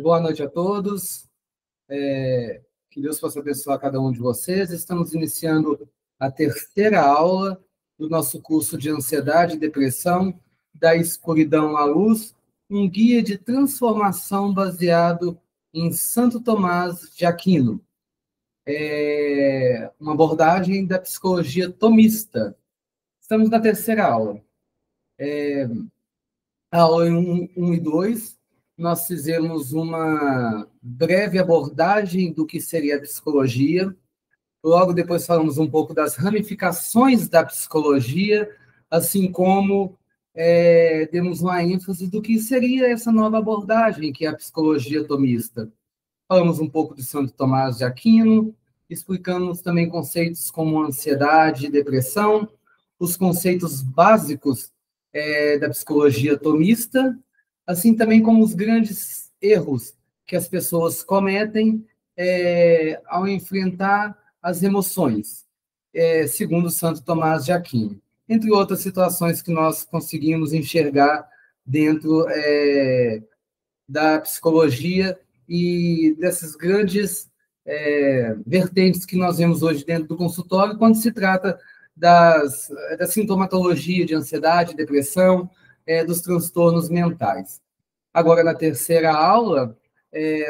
Boa noite a todos. Que Deus possa abençoar cada um de vocês. Estamos iniciando a terceira aula do nosso curso de Ansiedade e Depressão, da escuridão à luz, um guia de transformação baseado em Santo Tomás de Aquino. Uma abordagem da psicologia tomista. Estamos na terceira aula. A aula 1 e 2, nós fizemos uma breve abordagem do que seria a psicologia. Logo depois falamos um pouco das ramificações da psicologia, assim como demos uma ênfase do que seria essa nova abordagem, que é a psicologia tomista. Falamos um pouco de Santo Tomás de Aquino, explicamos também conceitos como ansiedade e depressão, os conceitos básicos da psicologia tomista, assim também como os grandes erros que as pessoas cometem ao enfrentar as emoções, segundo Santo Tomás de Aquino, entre outras situações que nós conseguimos enxergar dentro da psicologia e dessas grandes vertentes que nós vemos hoje dentro do consultório, quando se trata da sintomatologia de ansiedade, depressão, dos transtornos mentais. Agora, na terceira aula,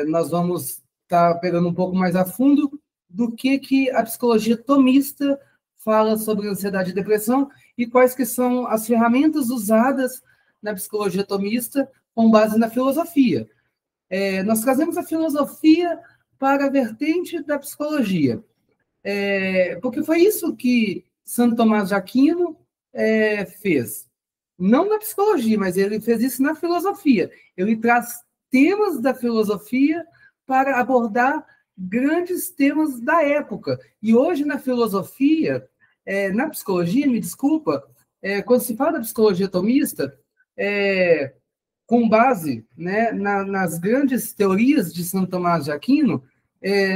nós vamos estar pegando um pouco mais a fundo do que a psicologia tomista fala sobre ansiedade e depressão e quais que são as ferramentas usadas na psicologia tomista com base na filosofia. Nós trazemos a filosofia para a vertente da psicologia, porque foi isso que Santo Tomás de Aquino fez. Não na psicologia, mas ele fez isso na filosofia. Ele traz temas da filosofia para abordar grandes temas da época. E hoje, na filosofia, na psicologia, me desculpa, quando se fala da psicologia tomista, com base, né, nas grandes teorias de Santo Tomás de Aquino,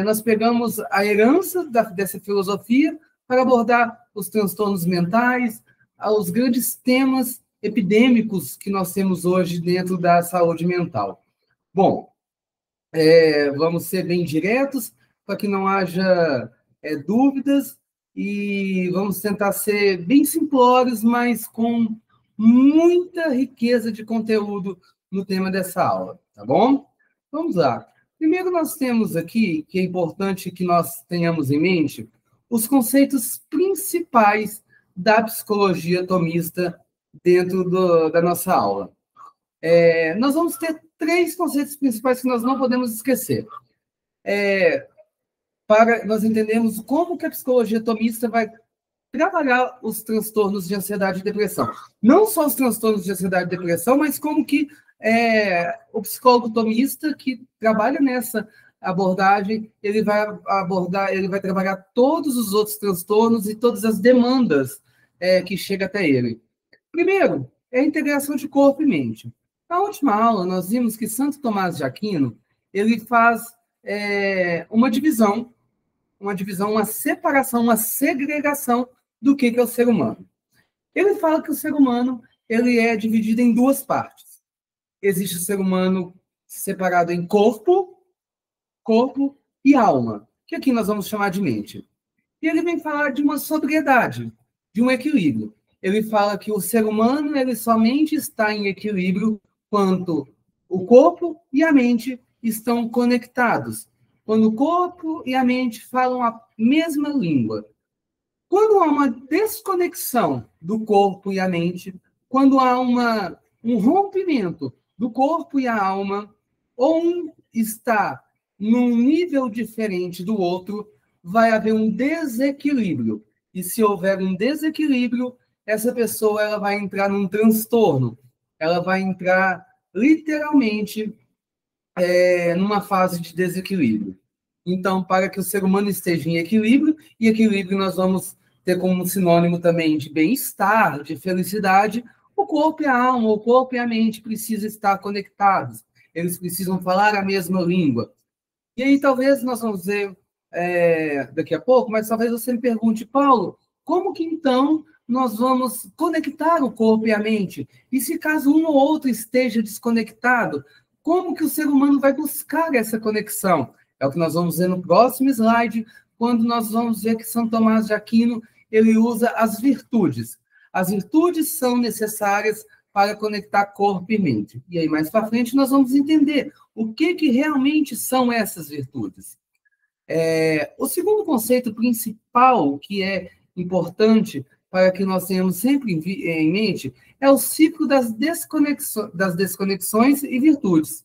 nós pegamos a herança dessa filosofia para abordar os transtornos mentais, os grandes temas epidêmicos que nós temos hoje dentro da saúde mental. Bom, vamos ser bem diretos, para que não haja dúvidas, e vamos tentar ser bem simplórios, mas com muita riqueza de conteúdo no tema dessa aula, tá bom? Vamos lá. Primeiro, nós temos aqui, que é importante que nós tenhamos em mente, os conceitos principais da psicologia tomista dentro da nossa aula. Nós vamos ter 3 conceitos principais que nós não podemos esquecer, para nós entendermos como que a psicologia tomista vai trabalhar os transtornos de ansiedade e depressão. Não só os transtornos de ansiedade e depressão, mas como que o psicólogo tomista que trabalha nessa abordagem, ele vai trabalhar todos os outros transtornos e todas as demandas que chegam até ele. Primeiro, é a integração de corpo e mente. Na última aula, nós vimos que Santo Tomás de Aquino, ele faz uma divisão, uma separação, uma segregação do que é o ser humano. Ele fala que o ser humano ele é dividido em 2 partes. Existe o ser humano separado em corpo e alma, que aqui nós vamos chamar de mente. E ele vem falar de uma sobriedade, de um equilíbrio. Ele fala que o ser humano ele somente está em equilíbrio quando o corpo e a mente estão conectados, quando o corpo e a mente falam a mesma língua. Quando há uma desconexão do corpo e a mente, quando há um rompimento do corpo e a alma, ou um está num nível diferente do outro, vai haver um desequilíbrio. E se houver um desequilíbrio, essa pessoa ela vai entrar num transtorno. Ela vai entrar, literalmente, numa fase de desequilíbrio. Então, para que o ser humano esteja em equilíbrio, e equilíbrio nós vamos ter como sinônimo também de bem-estar, de felicidade, o corpo e a alma, o corpo e a mente precisam estar conectados. Eles precisam falar a mesma língua. E aí, talvez nós vamos ver daqui a pouco, mas talvez você me pergunte, Paulo, como que então nós vamos conectar o corpo e a mente? E se caso um ou outro esteja desconectado, como que o ser humano vai buscar essa conexão? É o que nós vamos ver no próximo slide, quando nós vamos ver que São Tomás de Aquino ele usa as virtudes. As virtudes são necessárias para conectar corpo e mente. E aí, mais para frente, nós vamos entender o que realmente são essas virtudes. O segundo conceito principal que é importante para que nós tenhamos sempre em mente é o ciclo das desconexões e virtudes,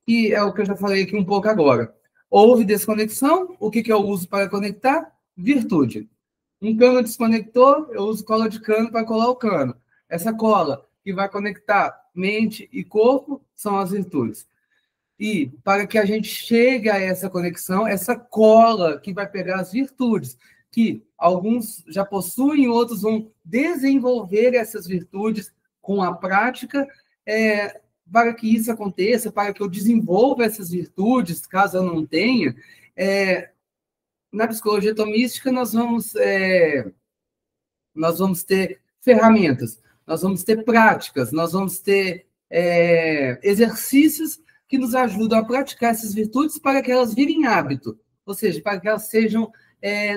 que é o que eu já falei aqui um pouco agora. Houve desconexão, o que eu uso para conectar? Virtude. Um cano desconectou, eu uso cola de cano para colar o cano. Essa cola que vai conectar mente e corpo são as virtudes. E para que a gente chegue a essa conexão, essa cola que vai pegar as virtudes, que alguns já possuem, outros vão desenvolver essas virtudes com a prática, para que isso aconteça, para que eu desenvolva essas virtudes, caso eu não tenha, na psicologia tomística nós vamos ter ferramentas, nós vamos ter práticas, nós vamos ter exercícios que nos ajudam a praticar essas virtudes para que elas virem hábito, ou seja, para que elas sejam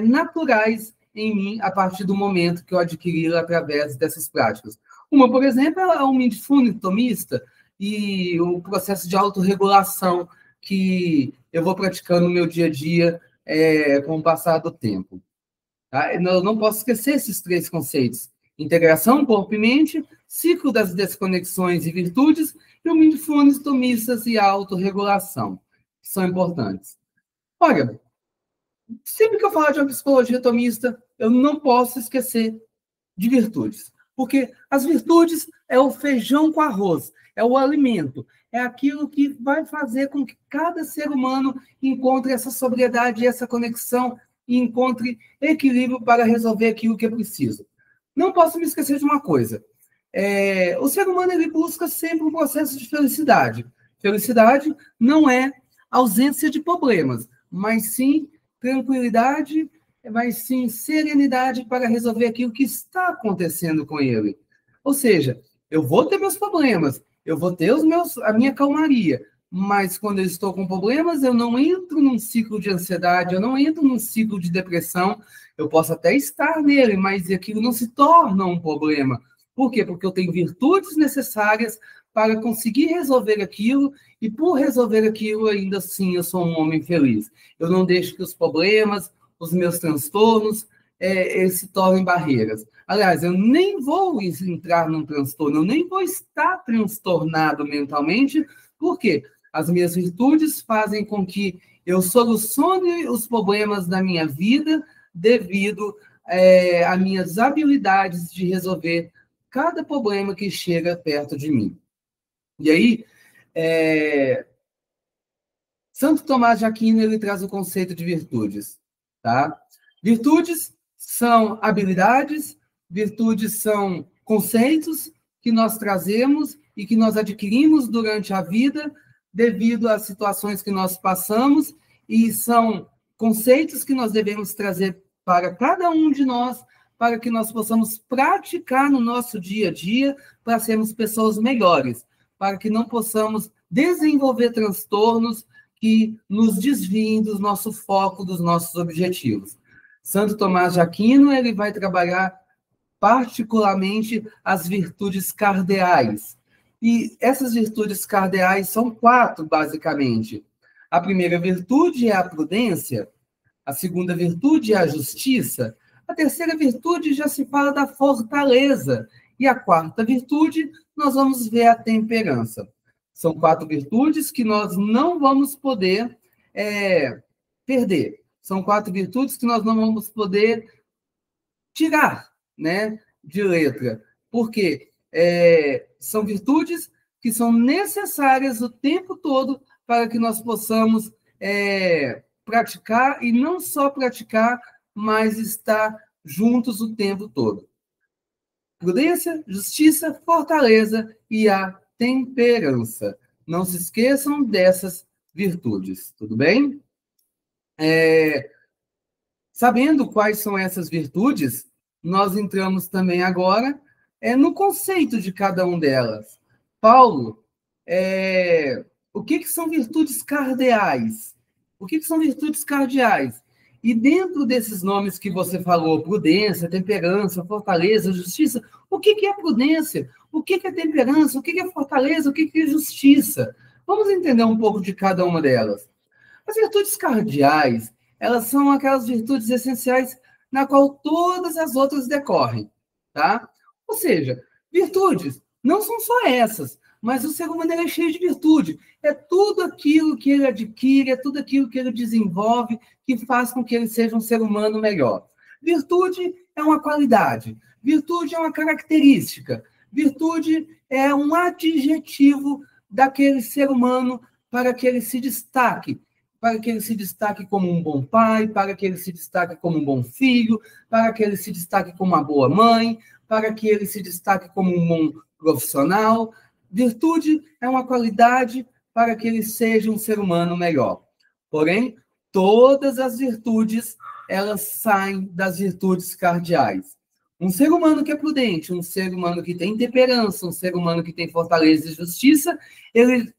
naturais em mim a partir do momento que eu adquiri através dessas práticas. Uma, por exemplo, é o mindfulness tomista e o processo de autorregulação que eu vou praticando no meu dia a dia com o passar do tempo. Tá? Eu não posso esquecer esses três conceitos: integração, corpo e mente, ciclo das desconexões e virtudes, e o mindfulness tomistas e a autorregulação, que são importantes. Olha, sempre que eu falar de uma psicologia tomista, eu não posso esquecer de virtudes, porque as virtudes é o feijão com arroz, é o alimento, é aquilo que vai fazer com que cada ser humano encontre essa sobriedade, essa conexão, e encontre equilíbrio para resolver aquilo que é preciso. Não posso me esquecer de uma coisa: o ser humano ele busca sempre um processo de felicidade. Felicidade não é ausência de problemas, mas sim tranquilidade, mas sim serenidade para resolver aquilo que está acontecendo com ele. Ou seja, eu vou ter meus problemas, eu vou ter a minha calmaria, mas quando eu estou com problemas, eu não entro num ciclo de ansiedade, eu não entro num ciclo de depressão. Eu posso até estar nele, mas aquilo não se torna um problema. Por quê? Porque eu tenho virtudes necessárias para conseguir resolver aquilo, e por resolver aquilo, ainda assim, eu sou um homem feliz. Eu não deixo que os problemas, os meus transtornos, se tornem barreiras. Aliás, eu nem vou entrar num transtorno, eu nem vou estar transtornado mentalmente. Por quê? As minhas virtudes fazem com que eu solucione os problemas da minha vida devido a minhas habilidades de resolver cada problema que chega perto de mim. E aí, Santo Tomás de Aquino ele traz o conceito de virtudes. Tá? Virtudes são habilidades, virtudes são conceitos que nós trazemos e que nós adquirimos durante a vida devido às situações que nós passamos, e são conceitos que nós devemos trazer para cada um de nós, para que nós possamos praticar no nosso dia a dia, para sermos pessoas melhores, para que não possamos desenvolver transtornos que nos desviem do nosso foco, dos nossos objetivos. Santo Tomás de Aquino ele vai trabalhar particularmente as virtudes cardeais. E essas virtudes cardeais são 4, basicamente. A primeira virtude é a prudência, a segunda virtude é a justiça, a terceira virtude já se fala da fortaleza, e a quarta virtude nós vamos ver a temperança. São 4 virtudes que nós não vamos poder perder. São 4 virtudes que nós não vamos poder tirar, né, de letra. Por quê? São virtudes que são necessárias o tempo todo para que nós possamos praticar, e não só praticar, mas estar juntos o tempo todo. Prudência, justiça, fortaleza e a temperança. Não se esqueçam dessas virtudes, tudo bem? Sabendo quais são essas virtudes, nós entramos também agora no conceito de cada uma delas. Paulo, o que são virtudes cardeais? O que são virtudes cardeais? E dentro desses nomes que você falou, prudência, temperança, fortaleza, justiça, o que é prudência? O que é temperança? O que é fortaleza? O que é justiça? Vamos entender um pouco de cada uma delas. As virtudes cardeais, elas são aquelas virtudes essenciais na qual todas as outras decorrem, tá? Ou seja, virtudes não são só essas, mas o ser humano é cheio de virtude. É tudo aquilo que ele adquire, é tudo aquilo que ele desenvolve que faz com que ele seja um ser humano melhor. Virtude é uma qualidade, virtude é uma característica, virtude é um adjetivo daquele ser humano para que ele se destaque, para que ele se destaque como um bom pai, para que ele se destaque como um bom filho, para que ele se destaque como uma boa mãe, para que ele se destaque como um bom profissional. Virtude é uma qualidade para que ele seja um ser humano melhor. Porém, todas as virtudes, elas saem das virtudes cardeais. Um ser humano que é prudente, um ser humano que tem temperança, um ser humano que tem fortaleza e justiça, ele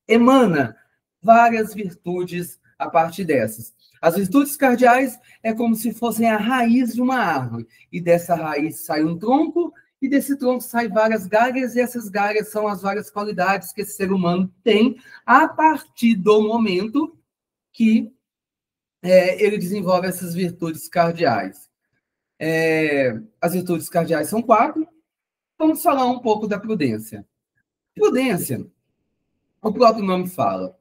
emana várias virtudes a partir dessas. As virtudes cardeais é como se fossem a raiz de uma árvore, e dessa raiz sai um tronco, e desse tronco saem várias galhas, e essas galhas são as várias qualidades que esse ser humano tem a partir do momento que ele desenvolve essas virtudes cardeais. As virtudes cardeais são 4. Vamos falar um pouco da prudência. Prudência, o próprio nome fala.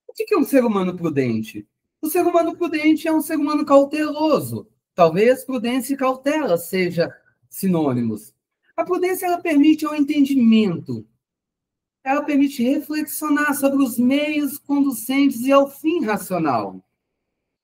O que é um ser humano prudente? O ser humano prudente é um ser humano cauteloso. Talvez prudência e cautela sejam sinônimos. A prudência, ela permite o entendimento. Ela permite reflexionar sobre os meios conducentes e ao fim racional.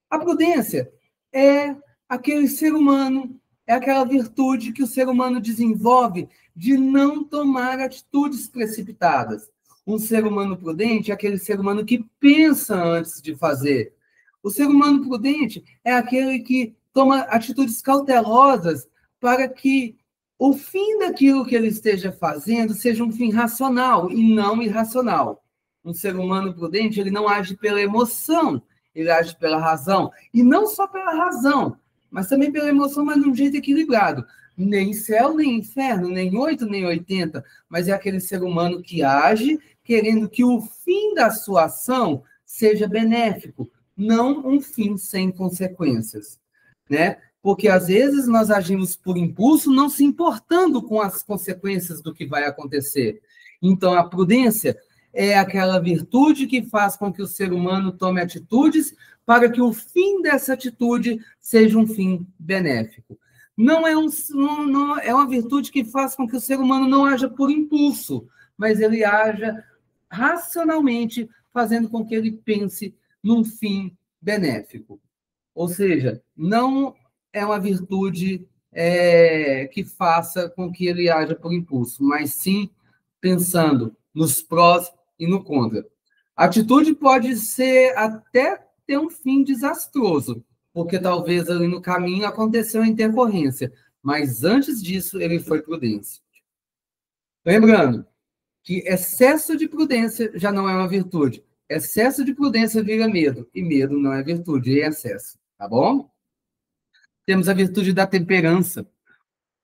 A prudência é aquele ser humano, é aquela virtude que o ser humano desenvolve de não tomar atitudes precipitadas. Um ser humano prudente é aquele ser humano que pensa antes de fazer. O ser humano prudente é aquele que toma atitudes cautelosas para que o fim daquilo que ele esteja fazendo seja um fim racional e não irracional. Um ser humano prudente, ele não age pela emoção, ele age pela razão. E não só pela razão, mas também pela emoção, mas de um jeito equilibrado. Nem céu, nem inferno, nem 8, nem 80, mas é aquele ser humano que age querendo que o fim da sua ação seja benéfico, não um fim sem consequências, né? Porque, às vezes, nós agimos por impulso, não se importando com as consequências do que vai acontecer. Então, a prudência é aquela virtude que faz com que o ser humano tome atitudes para que o fim dessa atitude seja um fim benéfico. Não é uma virtude que faz com que o ser humano não haja por impulso, mas ele haja racionalmente, fazendo com que ele pense num fim benéfico. Ou seja, não é uma virtude que faça com que ele haja por impulso, mas sim pensando nos prós e no contra. A atitude pode ser até ter um fim desastroso, porque talvez ali no caminho aconteceu a intercorrência, mas antes disso ele foi prudente. Lembrando que excesso de prudência já não é uma virtude. Excesso de prudência vira medo, e medo não é virtude, é excesso, tá bom? Temos a virtude da temperança.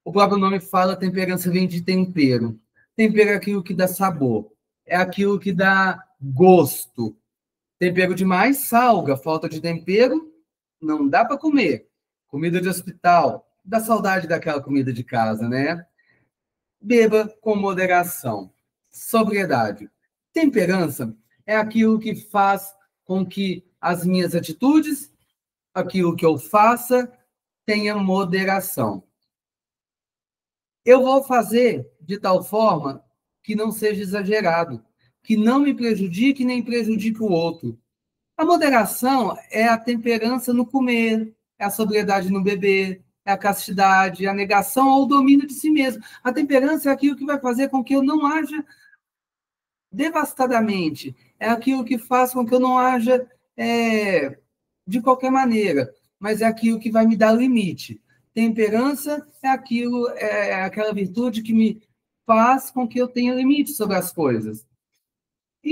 O próprio nome fala, temperança vem de tempero. Tempero é aquilo que dá sabor, é aquilo que dá gosto. Tempero demais salga, falta de tempero, não dá para comer. Comida de hospital, dá saudade daquela comida de casa, né? Beba com moderação. Sobriedade. Temperança é aquilo que faz com que as minhas atitudes, aquilo que eu faça, tenha moderação. Eu vou fazer de tal forma que não seja exagerado, que não me prejudique nem prejudique o outro. A moderação é a temperança no comer, é a sobriedade no beber, é a castidade, é a negação ao domínio de si mesmo. A temperança é aquilo que vai fazer com que eu não haja devastadamente, é aquilo que faz com que eu não haja de qualquer maneira, mas é aquilo que vai me dar limite. Temperança é aquela virtude que me faz com que eu tenha limite sobre as coisas.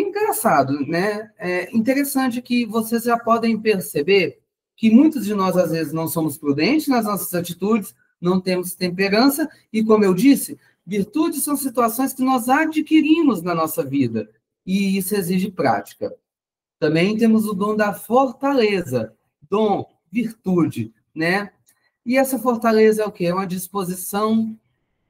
engraçado, né? É interessante que vocês já podem perceber que muitos de nós, às vezes, não somos prudentes nas nossas atitudes, não temos temperança, e, como eu disse, virtudes são situações que nós adquirimos na nossa vida, e isso exige prática. Também temos o dom da fortaleza, dom, virtude, né? E essa fortaleza é o quê? É uma disposição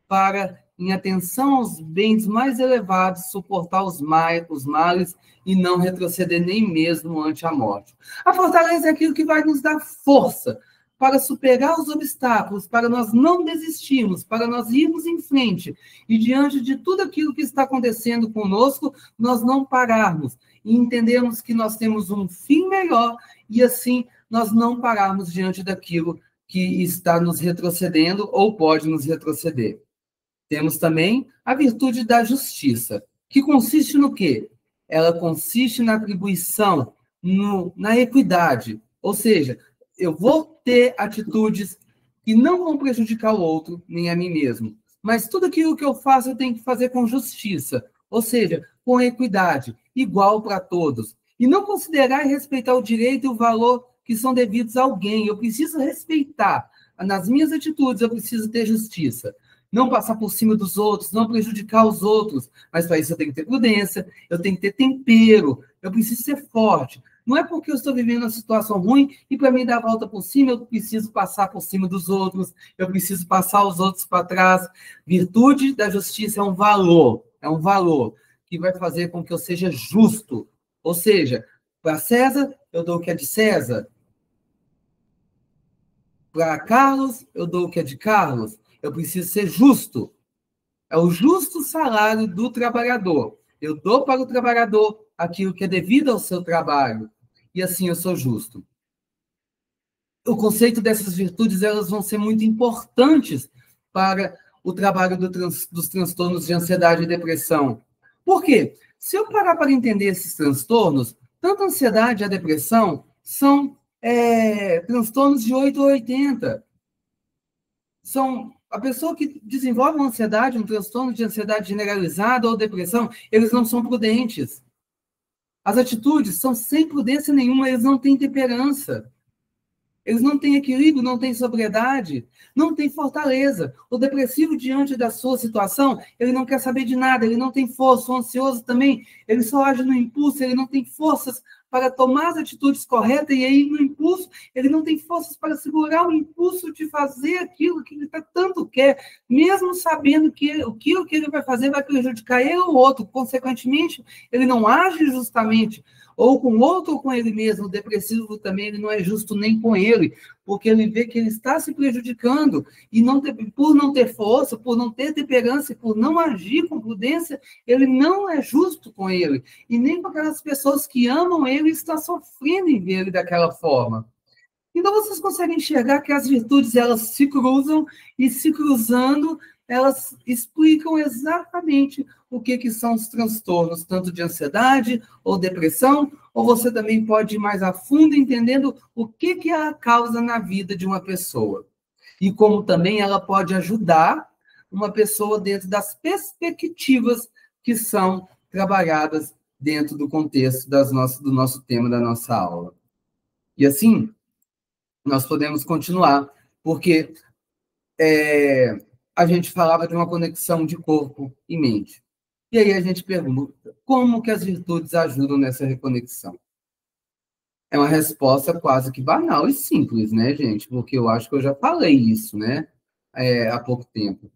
para, em atenção aos bens mais elevados, suportar os males e não retroceder nem mesmo ante a morte. A fortaleza é aquilo que vai nos dar força para superar os obstáculos, para nós não desistirmos, para nós irmos em frente e, diante de tudo aquilo que está acontecendo conosco, nós não pararmos e entendermos que nós temos um fim melhor e, assim, nós não pararmos diante daquilo que está nos retrocedendo ou pode nos retroceder. Temos também a virtude da justiça, que consiste no quê? Ela consiste na atribuição, na equidade. Ou seja, eu vou ter atitudes que não vão prejudicar o outro, nem a mim mesmo. Mas tudo aquilo que eu faço, eu tenho que fazer com justiça. Ou seja, com equidade, igual para todos. E não considerar e respeitar o direito e o valor que são devidos a alguém. Eu preciso respeitar. Nas minhas atitudes, eu preciso ter justiça. Não passar por cima dos outros, não prejudicar os outros. Mas para isso eu tenho que ter prudência, eu tenho que ter tempero, eu preciso ser forte. Não é porque eu estou vivendo uma situação ruim e para mim dar a volta por cima, eu preciso passar por cima dos outros, eu preciso passar os outros para trás. Virtude da justiça é um valor que vai fazer com que eu seja justo. Ou seja, para César, eu dou o que é de César. Para Carlos, eu dou o que é de Carlos. Eu preciso ser justo. É o justo salário do trabalhador. Eu dou para o trabalhador aquilo que é devido ao seu trabalho. E assim eu sou justo. O conceito dessas virtudes, elas vão ser muito importantes para o trabalho dos transtornos de ansiedade e depressão. Por quê? Se eu parar para entender esses transtornos, tanto a ansiedade e a depressão são transtornos de 8 a 80. A pessoa que desenvolve uma ansiedade, um transtorno de ansiedade generalizada ou depressão, eles não são prudentes. As atitudes são sem prudência nenhuma, eles não têm temperança. Eles não têm equilíbrio, não têm sobriedade, não têm fortaleza. O depressivo, diante da sua situação, ele não quer saber de nada, ele não tem força. O ansioso também, ele só age no impulso, ele não tem forças para tomar as atitudes corretas, e aí, no impulso, ele não tem forças para segurar o impulso de fazer aquilo que ele tanto quer, mesmo sabendo que aquilo que ele vai fazer vai prejudicar ele ou o outro. Consequentemente, ele não age justamente, ou com o outro ou com ele mesmo. O depressivo também, ele não é justo nem com ele, porque ele vê que ele está se prejudicando, e por não ter força, por não ter temperança, e por não agir com prudência, ele não é justo com ele, e nem com aquelas pessoas que amam ele e estão sofrendo em ver ele daquela forma. Então, vocês conseguem enxergar que as virtudes, elas se cruzam, e se cruzando, elas explicam exatamente o que são os transtornos, tanto de ansiedade ou depressão, ou você também pode ir mais a fundo entendendo o que é a causa na vida de uma pessoa. E como também ela pode ajudar uma pessoa dentro das perspectivas que são trabalhadas dentro do contexto do nosso tema, da nossa aula. E assim, nós podemos continuar, porque a gente falava de uma conexão de corpo e mente. E aí a gente pergunta, como que as virtudes ajudam nessa reconexão? É uma resposta quase que banal e simples, né, gente? Porque eu acho que eu já falei isso, né, há pouco tempo,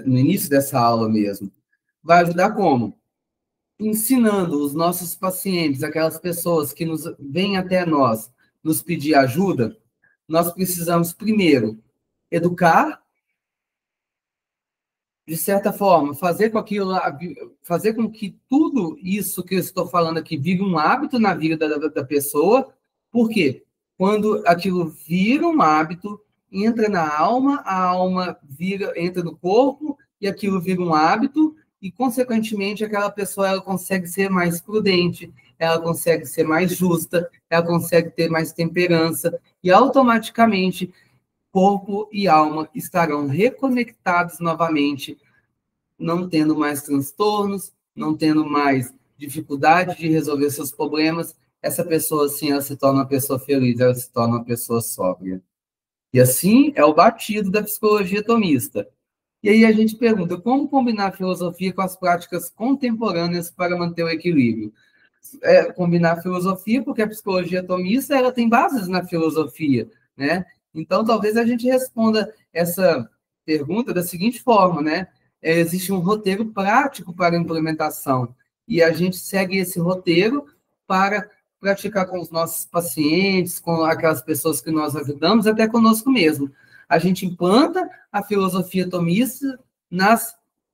no início dessa aula mesmo. Vai ajudar como? Ensinando os nossos pacientes, aquelas pessoas que vêm até nós, nos pedir ajuda, nós precisamos, primeiro, educar, de certa forma, fazer com que tudo isso que eu estou falando aqui vire um hábito na vida da pessoa. Por quê? Quando aquilo vira um hábito, entra na alma, a alma entra no corpo, e aquilo vira um hábito, e, consequentemente, aquela pessoa ela consegue ser mais prudente, ela consegue ser mais justa, ela consegue ter mais temperança, e automaticamente corpo e alma estarão reconectados novamente, não tendo mais transtornos, não tendo mais dificuldade de resolver seus problemas, essa pessoa, assim, ela se torna uma pessoa feliz, ela se torna uma pessoa sóbria. E assim é o batido da psicologia tomista. E aí a gente pergunta, como combinar a filosofia com as práticas contemporâneas para manter o equilíbrio? Combinar a filosofia, porque a psicologia tomista ela tem bases na filosofia, né? Então, talvez a gente responda essa pergunta da seguinte forma, né? Existe um roteiro prático para a implementação, e a gente segue esse roteiro para praticar com os nossos pacientes, com aquelas pessoas que nós ajudamos, até conosco mesmo. A gente implanta a filosofia tomista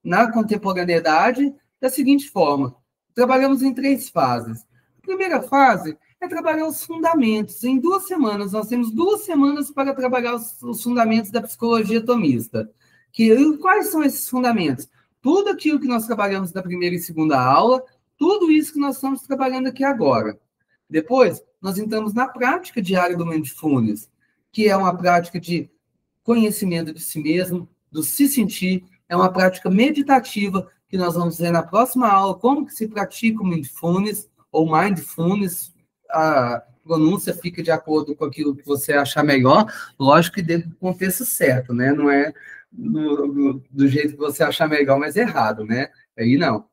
na contemporaneidade da seguinte forma: trabalhamos em 3 fases. A primeira fase é trabalhar os fundamentos. Em 2 semanas, nós temos 2 semanas para trabalhar os fundamentos da psicologia tomista. Quais são esses fundamentos? Tudo aquilo que nós trabalhamos na primeira e segunda aula, tudo isso que nós estamos trabalhando aqui agora. Depois, nós entramos na prática diária do Mindfulness, que é uma prática de conhecimento de si mesmo, do se sentir, é uma prática meditativa que nós vamos ver na próxima aula, como que se pratica o Mindfulness, ou Mindfulness, a pronúncia fica de acordo com aquilo que você achar melhor, lógico que dentro do contexto certo, né? Não é do jeito que você achar melhor, mas errado, né? Aí não.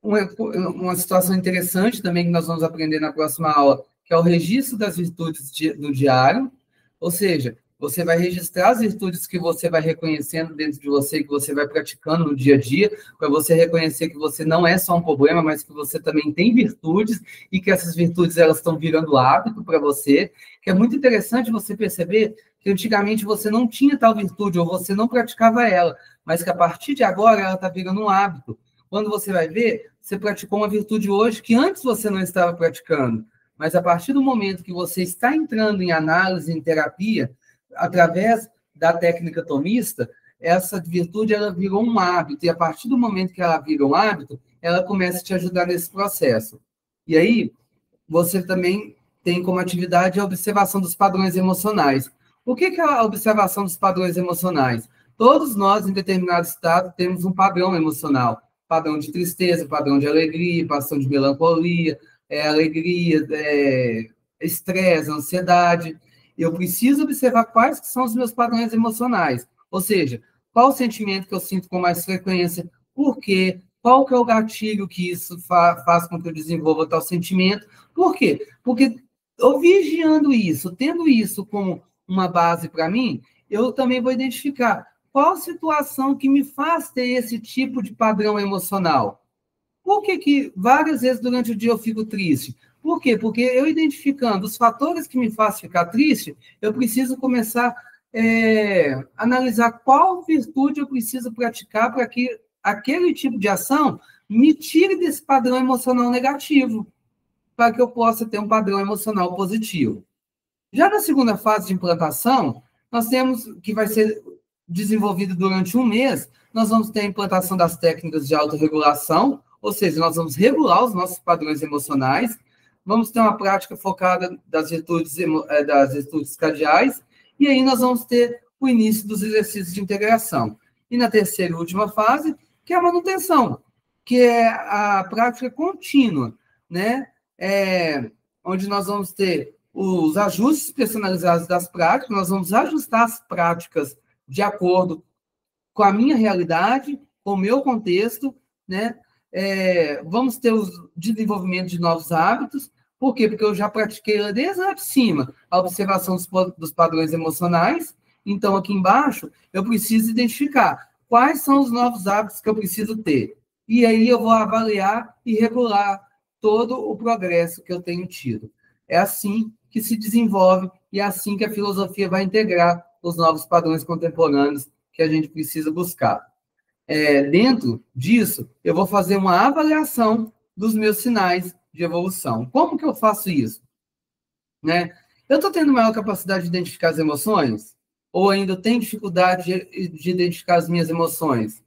Uma situação interessante também que nós vamos aprender na próxima aula, que é o registro das virtudes do diário, ou seja, você vai registrar as virtudes que você vai reconhecendo dentro de você, que você vai praticando no dia a dia, para você reconhecer que você não é só um problema, mas que você também tem virtudes, e que essas virtudes elas estão virando hábito para você, que é muito interessante você perceber que antigamente você não tinha tal virtude, ou você não praticava ela, mas que a partir de agora ela está virando um hábito. Quando você vai ver, você praticou uma virtude hoje que antes você não estava praticando, mas a partir do momento que você está entrando em análise, em terapia, através da técnica tomista, essa virtude ela virou um hábito, e a partir do momento que ela vira um hábito, ela começa a te ajudar nesse processo. E aí, você também tem como atividade a observação dos padrões emocionais. O que é a observação dos padrões emocionais? Todos nós, em determinado estado, temos um padrão emocional. Padrão de tristeza, padrão de alegria, padrão de melancolia, alegria, estresse, ansiedade. Eu preciso observar quais que são os meus padrões emocionais. Ou seja, qual o sentimento que eu sinto com mais frequência, por quê, qual que é o gatilho que isso faz com que eu desenvolva tal sentimento. Por quê? Porque eu vigiando isso, tendo isso como uma base para mim, eu também vou identificar qual situação que me faz ter esse tipo de padrão emocional. Por que várias vezes durante o dia eu fico triste? Por quê? Porque eu identificando os fatores que me fazem ficar triste, eu preciso começar a analisar qual virtude eu preciso praticar para que aquele tipo de ação me tire desse padrão emocional negativo, para que eu possa ter um padrão emocional positivo. Já na segunda fase de implantação, nós temos, que vai ser desenvolvido durante 1 mês, nós vamos ter a implantação das técnicas de autorregulação, ou seja, nós vamos regular os nossos padrões emocionais, vamos ter uma prática focada das virtudes cardeais, e aí nós vamos ter o início dos exercícios de integração. E na terceira e última fase, que é a manutenção, que é a prática contínua, né? Onde nós vamos ter os ajustes personalizados das práticas, nós vamos ajustar as práticas de acordo com a minha realidade, com o meu contexto, né? Vamos ter o desenvolvimento de novos hábitos. Por quê? Porque eu já pratiquei desde lá de cima a observação dos padrões emocionais. Então, aqui embaixo, eu preciso identificar quais são os novos hábitos que eu preciso ter. E aí eu vou avaliar e regular todo o progresso que eu tenho tido. É assim que se desenvolve e é assim que a filosofia vai integrar os novos padrões contemporâneos que a gente precisa buscar. Dentro disso, eu vou fazer uma avaliação dos meus sinais de evolução. Como que eu faço isso? Né? Eu estou tendo maior capacidade de identificar as emoções? Ou ainda tenho dificuldade de identificar as minhas emoções?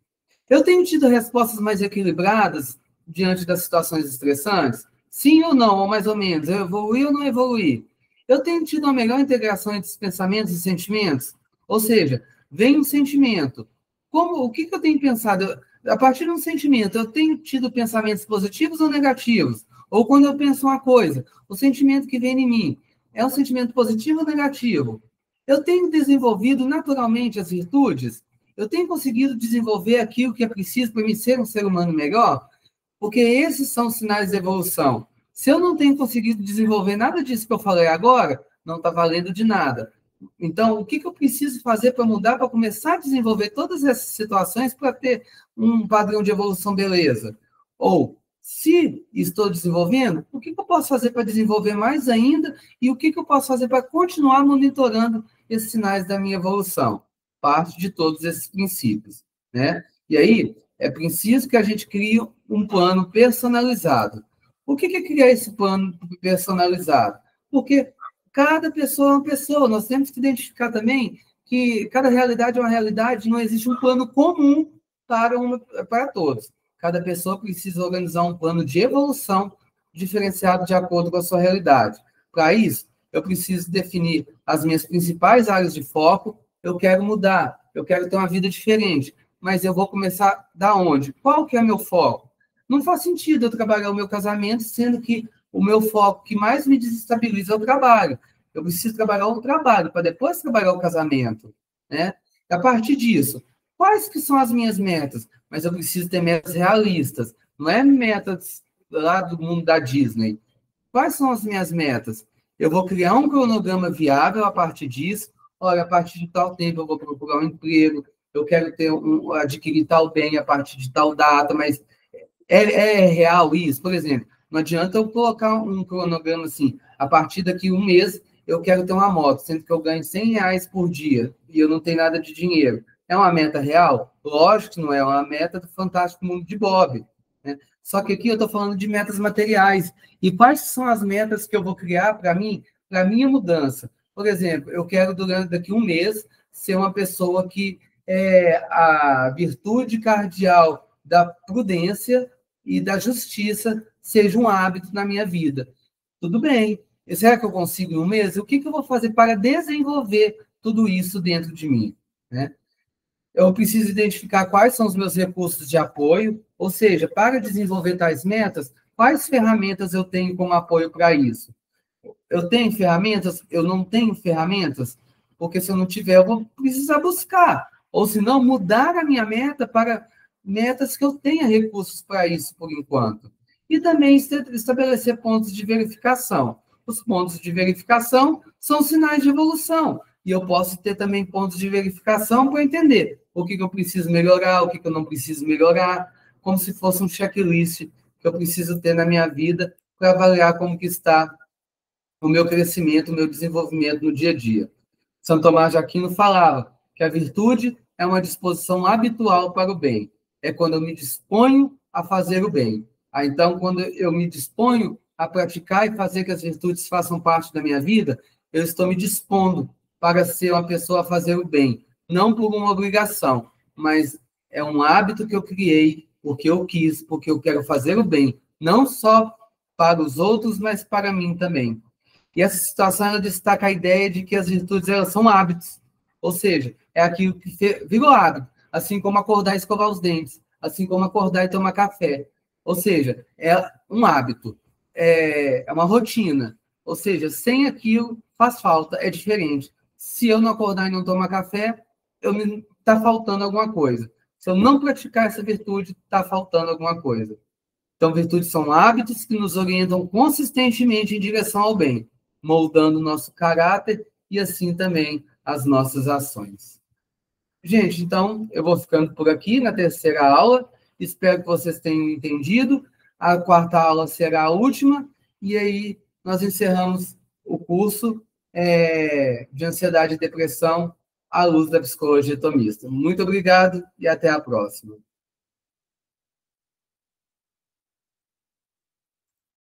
Eu tenho tido respostas mais equilibradas diante das situações estressantes? Sim ou não, ou mais ou menos? Eu evoluí ou não evoluí? Eu tenho tido uma melhor integração entre os pensamentos e sentimentos? Ou seja, vem um sentimento, O que eu tenho pensado? A partir de um sentimento, eu tenho tido pensamentos positivos ou negativos? Ou quando eu penso uma coisa, o sentimento que vem em mim é um sentimento positivo ou negativo? Eu tenho desenvolvido naturalmente as virtudes? Eu tenho conseguido desenvolver aquilo que é preciso para me ser um ser humano melhor? Porque esses são os sinais de evolução. Se eu não tenho conseguido desenvolver nada disso que eu falei agora, não está valendo de nada. Então, o que eu preciso fazer para mudar, para começar a desenvolver todas essas situações para ter um padrão de evolução beleza? Ou, se estou desenvolvendo, o que eu posso fazer para desenvolver mais ainda e o que eu posso fazer para continuar monitorando esses sinais da minha evolução? Parte de todos esses princípios, né? E aí, é preciso que a gente crie um plano personalizado. Por que criar esse plano personalizado? Porque cada pessoa é uma pessoa. Nós temos que identificar também que cada realidade é uma realidade, não existe um plano comum para todos. Cada pessoa precisa organizar um plano de evolução diferenciado de acordo com a sua realidade. Para isso, eu preciso definir as minhas principais áreas de foco. Eu quero mudar, eu quero ter uma vida diferente, mas eu vou começar da onde? Qual que é o meu foco? Não faz sentido eu trabalhar o meu casamento, sendo que o meu foco que mais me desestabiliza é o trabalho. Eu preciso trabalhar o trabalho para depois trabalhar o casamento, né? A partir disso, quais que são as minhas metas? Mas eu preciso ter metas realistas, não é metas lá do mundo da Disney. Quais são as minhas metas? Eu vou criar um cronograma viável a partir disso. Olha, a partir de tal tempo eu vou procurar um emprego, eu quero adquirir tal bem a partir de tal data, mas é real isso? Por exemplo, não adianta eu colocar um cronograma assim, a partir daqui um mês eu quero ter uma moto, sendo que eu ganho R$ 100 por dia e eu não tenho nada de dinheiro. É uma meta real? Lógico que não é, uma meta do Fantástico Mundo de Bob, né? Só que aqui eu estou falando de metas materiais. E quais são as metas que eu vou criar para mim, para a minha mudança? Por exemplo, eu quero, daqui um mês, ser uma pessoa que a virtude cardial da prudência e da justiça seja um hábito na minha vida. Tudo bem. Será que eu consigo em um mês? O que eu vou fazer para desenvolver tudo isso dentro de mim, né? Eu preciso identificar quais são os meus recursos de apoio, ou seja, para desenvolver tais metas, quais ferramentas eu tenho como apoio para isso? Eu tenho ferramentas? Eu não tenho ferramentas? Porque se eu não tiver, eu vou precisar buscar. Ou se não, mudar a minha meta para metas que eu tenha recursos para isso, por enquanto. E também estabelecer pontos de verificação. Os pontos de verificação são sinais de evolução. E eu posso ter também pontos de verificação para entender o que eu preciso melhorar, o que eu não preciso melhorar, como se fosse um checklist que eu preciso ter na minha vida para avaliar como que está o meu crescimento, o meu desenvolvimento no dia a dia. São Tomás de Aquino falava que a virtude é uma disposição habitual para o bem. É quando eu me disponho a fazer o bem. Então, quando eu me disponho a praticar e fazer que as virtudes façam parte da minha vida, eu estou me dispondo para ser uma pessoa a fazer o bem. Não por uma obrigação, mas é um hábito que eu criei, porque eu quis, porque eu quero fazer o bem. Não só para os outros, mas para mim também. E essa situação ela destaca a ideia de que as virtudes elas são hábitos, ou seja, é aquilo que virou hábito, assim como acordar e escovar os dentes, assim como acordar e tomar café. Ou seja, é um hábito, é uma rotina. Ou seja, sem aquilo faz falta, é diferente. Se eu não acordar e não tomar café, está faltando alguma coisa. Se eu não praticar essa virtude, está faltando alguma coisa. Então, virtudes são hábitos que nos orientam consistentemente em direção ao bem, moldando o nosso caráter e assim também as nossas ações. Gente, então, eu vou ficando por aqui na terceira aula. Espero que vocês tenham entendido. A quarta aula será a última, e aí nós encerramos o curso de ansiedade e depressão à luz da psicologia tomista. Muito obrigado e até a próxima.